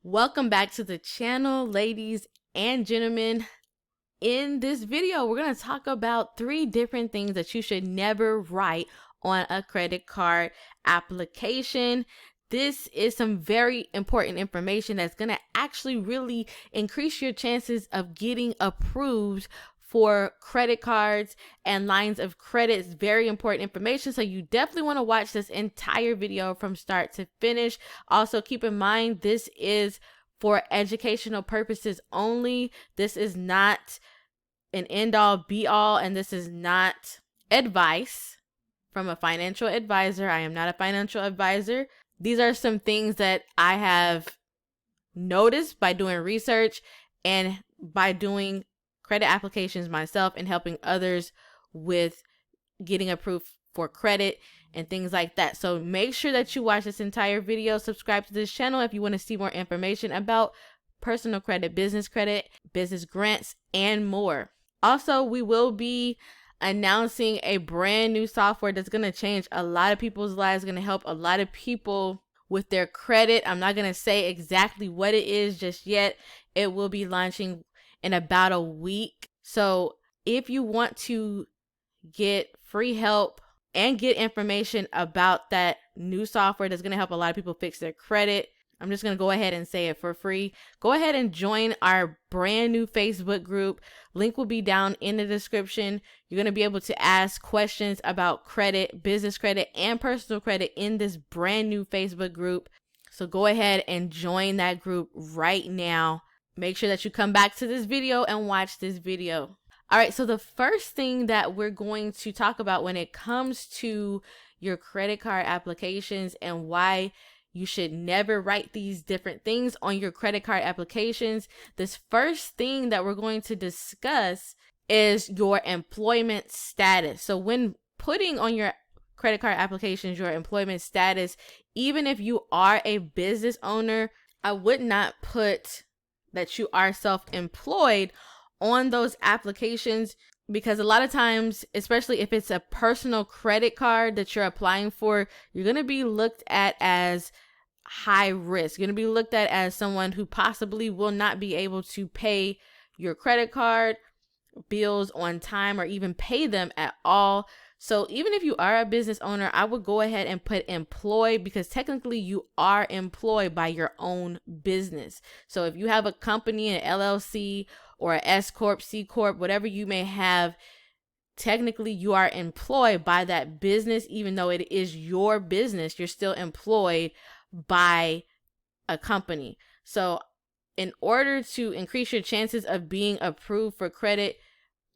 Welcome back to the channel, ladies and gentlemen. In this video, we're going to talk about 3 different things that you should never write on a credit card application. This is some very important information that's going to actually really increase your chances of getting approved for credit cards and lines of credit. It's very important information, so you definitely want to watch this entire video from start to finish. Also, keep in mind, this is for educational purposes only. This is not an end-all be-all, and this is not advice from a financial advisor. I am not a financial advisor. These are some things that I have noticed by doing research and by doing credit applications myself and helping others with getting approved for credit and things like that. So make sure that you watch this entire video. Subscribe to this channel if you want to see more information about personal credit, business grants, and more. Also, we will be announcing a brand new software that's going to change a lot of people's lives, going to help a lot of people with their credit. I'm not going to say exactly what it is just yet. It will be launching in about a week. So if you want to get free help and get information about that new software that's going to help a lot of people fix their credit, I'm just going to go ahead and say it for free. Go ahead and join our brand new Facebook group. Link will be down in the description. You're going to be able to ask questions about credit, business credit, and personal credit in this brand new Facebook group. So go ahead and join that group right now. Make sure that you come back to this video and watch this video. All right, so the first thing that we're going to talk about when it comes to your credit card applications and why you should never write these different things on your credit card applications. This first thing that we're going to discuss is your employment status. So when putting on your credit card applications your employment status, even if you are a business owner, I would not put that you are self-employed on those applications, because a lot of times, especially if it's a personal credit card that you're applying for, you're going to be looked at as high risk. You're going to be looked at as someone who possibly will not be able to pay your credit card bills on time or even pay them at all. So even if you are a business owner, I would go ahead and put employed, because technically you are employed by your own business. So if you have a company, an LLC or an S Corp, C Corp, whatever you may have, technically you are employed by that business. Even though it is your business, you're still employed by a company. So in order to increase your chances of being approved for credit,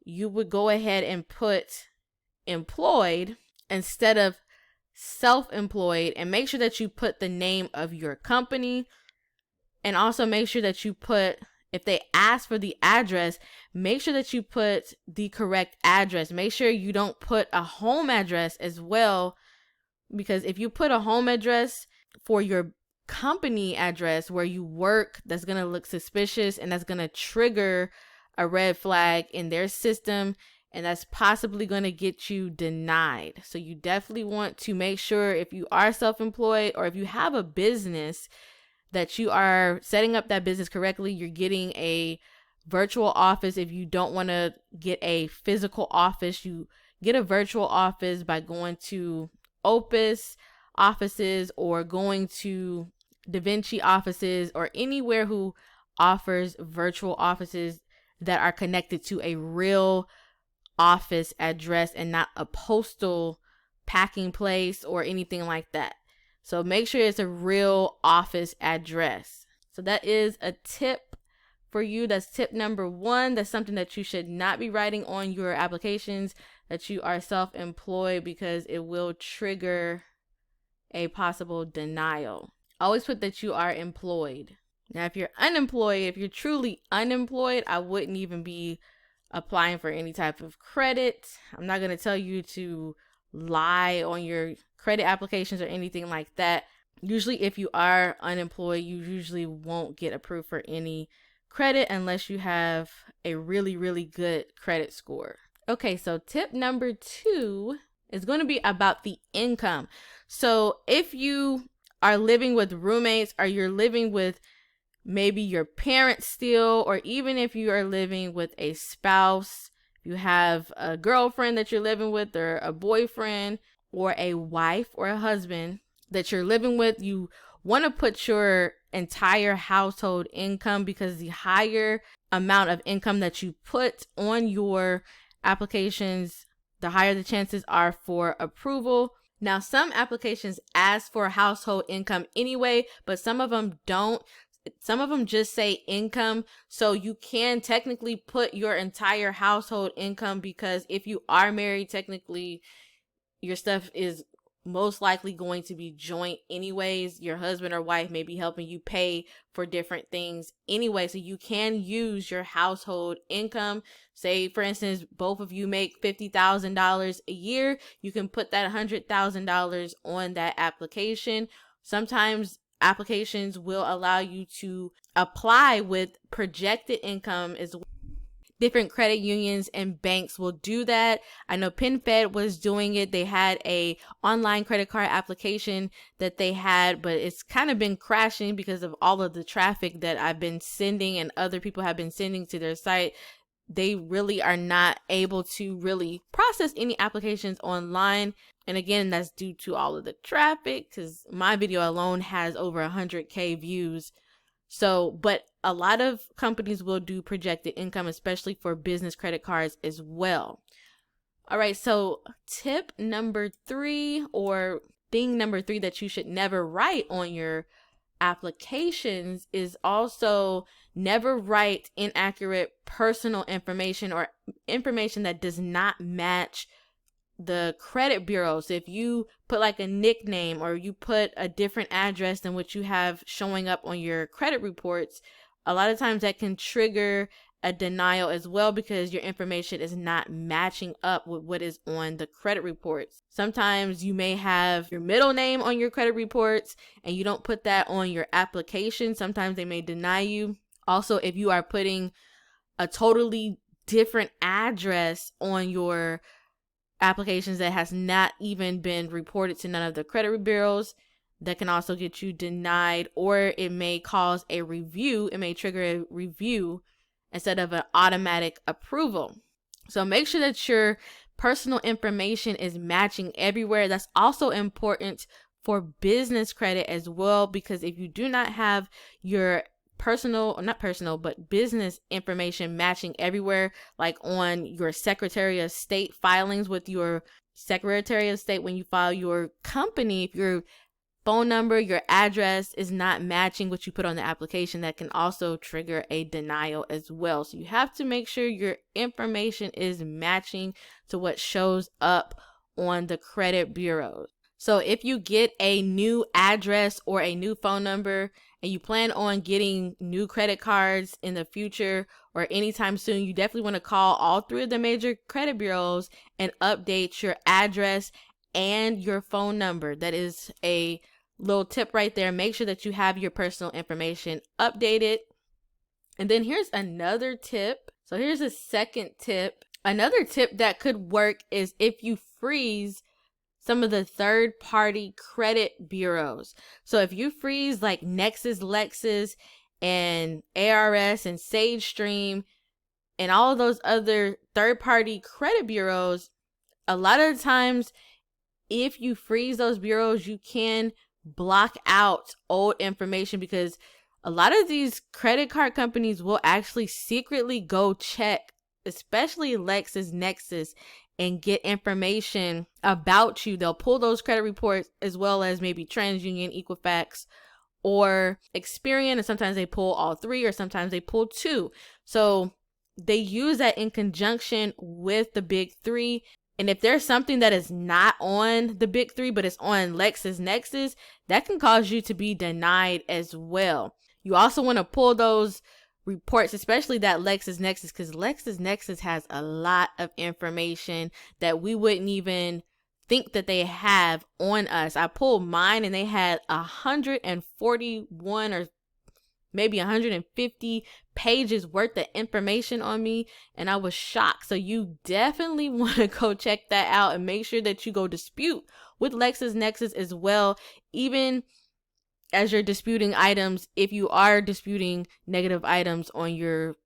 you would go ahead and put employed instead of self-employed, and make sure that you put the name of your company, and also make sure that you put, if they ask for the address, make sure that you put the correct address. Make sure you don't put a home address as well, because if you put a home address for your company address where you work, that's going to look suspicious, and that's going to trigger a red flag in their system, and that's possibly going to get you denied. So you definitely want to make sure, if you are self-employed or if you have a business, that you are setting up that business correctly. You're getting a virtual office. If you don't want to get a physical office, you get a virtual office by going to Opus offices or going to DaVinci offices, or anywhere who offers virtual offices that are connected to a real office address and not a postal packing place or anything like that. So make sure it's a real office address. So that is a tip for you. That's tip number 1. That's something that you should not be writing on your applications, that you are self-employed, because it will trigger a possible denial. Always put that you are employed. Now, if you're unemployed, if you're truly unemployed, I wouldn't even be applying for any type of credit. I'm not going to tell you to lie on your credit applications or anything like that. Usually, if you are unemployed, you usually won't get approved for any credit unless you have a really, really good credit score. Okay, so tip number 2 is going to be about the income. So if you are living with roommates or you're living with maybe your parents still, or even if you are living with a spouse, you have a girlfriend that you're living with, or a boyfriend, or a wife or a husband that you're living with, you want to put your entire household income, because the higher amount of income that you put on your applications, the higher the chances are for approval. Now, some applications ask for household income anyway, but some of them don't. Some of them just say income. So you can technically put your entire household income, because if you are married, technically your stuff is most likely going to be joint anyways. Your husband or wife may be helping you pay for different things anyway. So you can use your household income. Say, for instance, both of you make $50,000 a year. You can put that $100,000 on that application. Sometimes applications will allow you to apply with projected income as well. Different credit unions and banks will do that. I know PenFed was doing it. They had a online credit card application that they had, but it's kind of been crashing because of all of the traffic that I've been sending and other people have been sending to their site. They really are not able to really process any applications online. And again, that's due to all of the traffic, because my video alone has over 100K views. So, but a lot of companies will do projected income, especially for business credit cards as well. All right, so tip number 3, or thing number 3 that you should never write on your applications, is also never write inaccurate personal information or information that does not match the credit bureau. So if you put like a nickname, or you put a different address than what you have showing up on your credit reports, a lot of times that can trigger a denial as well, because your information is not matching up with what is on the credit reports. Sometimes you may have your middle name on your credit reports and you don't put that on your application. Sometimes they may deny you. Also, if you are putting a totally different address on your applications that has not even been reported to none of the credit bureaus, that can also get you denied, or it may cause a review. It may trigger a review instead of an automatic approval. So make sure that your personal information is matching everywhere. That's also important for business credit as well, because if you do not have your business information matching everywhere, like on your Secretary of State filings with your Secretary of State, when you file your company, if your phone number, your address is not matching what you put on the application, that can also trigger a denial as well. So you have to make sure your information is matching to what shows up on the credit bureaus. So if you get a new address or a new phone number and you plan on getting new credit cards in the future or anytime soon, you definitely want to call all 3 of the major credit bureaus and update your address and your phone number. That is a little tip right there. Make sure that you have your personal information updated. And then here's another tip. So here's a second tip. Another tip that could work is if you freeze some of the third-party credit bureaus. So if you freeze like Nexus, Lexus, and ARS and SageStream and all of those other third-party credit bureaus, a lot of the times, if you freeze those bureaus, you can block out old information, because a lot of these credit card companies will actually secretly go check, especially Lexus, Nexus, and get information about you. They'll pull those credit reports, as well as maybe TransUnion, Equifax, or Experian, and sometimes they pull all 3, or sometimes they pull 2. So they use that in conjunction with the big 3. And if there's something that is not on the big 3, but it's on Lexus, Nexus, that can cause you to be denied as well. You also want to pull those reports, especially that Lexus, Nexus, because Lexus, Nexus has a lot of information that we wouldn't even think that they have on us. I pulled mine and they had 141 or maybe 150 pages worth of information on me, and I was shocked. So you definitely want to go check that out and make sure that you go dispute with Lexus, Nexus as well. Even as you're disputing items, if you are disputing negative items on your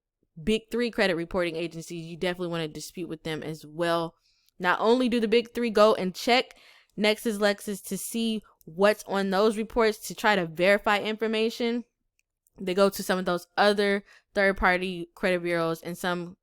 big 3 credit reporting agencies, you definitely want to dispute with them as well. Not only do the big 3 go and check Nexus Lexus to see what's on those reports to try to verify information, they go to some of those other third-party credit bureaus, and some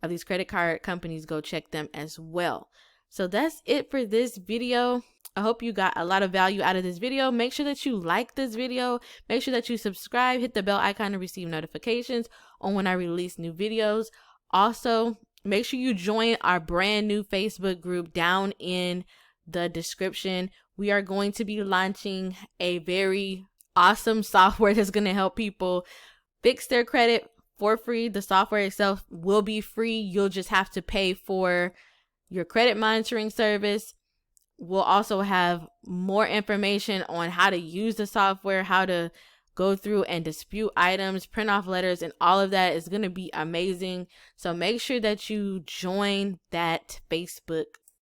of these credit card companies go check them as well. So that's it for this video. I hope you got a lot of value out of this video. Make sure that you like this video. Make sure that you subscribe, hit the bell icon to receive notifications on when I release new videos. Also, make sure you join our brand new Facebook group down in the description. We are going to be launching a very awesome software that's going to help people fix their credit for free. The software itself will be free. You'll just have to pay for your credit monitoring service. We'll also have more information on how to use the software, how to go through and dispute items, print off letters, and all of that is going to be amazing. So make sure that you join that Facebook